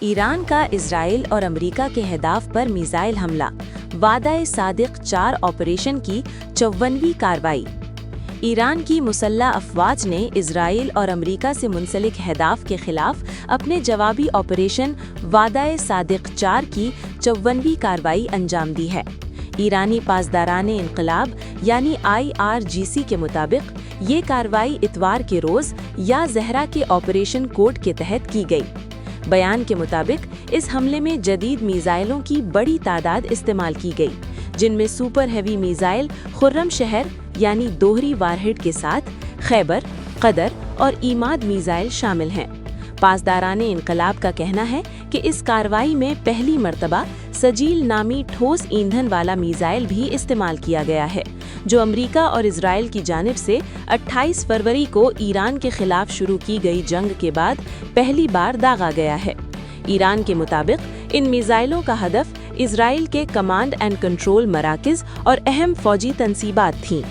Iran का Israel और America के अहदाफ पर मिसाइल हमला, वादा सादिक 4 ऑपरेशन की 54वीं कार्रवाई। ईरान की मुसल्लह अफवाज ने इजराइल और अमेरिका से मुंसलिक अहदाफ के खिलाफ अपने जवाबी ऑपरेशन वादा सादिक 4 की 54वीं कार्रवाई अंजाम दी है। ईरानी पासदाराने इनकलाब यानी IRGC के मुताबिक ये कार्रवाई इतवार के रोज़ या जहरा के ऑपरेशन कोड के तहत की गई। बयान के मुताबिक इस हमले में जदीद मिसाइलों की बड़ी तादाद इस्तेमाल की गई, जिनमें सुपर हैवी मिसाइल खुर्रम शहर यानी दोहरी वारहेड के साथ खैबर, कदर और ईमाद मिसाइल शामिल हैं। पासदाराने इनकलाब का कहना है कि इस कार्रवाई में पहली मर्तबा सजील नामी ठोस ईंधन वाला मिसाइल भी इस्तेमाल किया गया है, जो अमेरिका और इजराइल की जानिब से 28 फरवरी को ईरान के खिलाफ शुरू की गई जंग के बाद पहली बार दागा गया है। ईरान के मुताबिक इन मिसाइलों का हदफ इजराइल के कमांड एंड कंट्रोल मराकज़ और अहम फौजी तंसीबात थीं।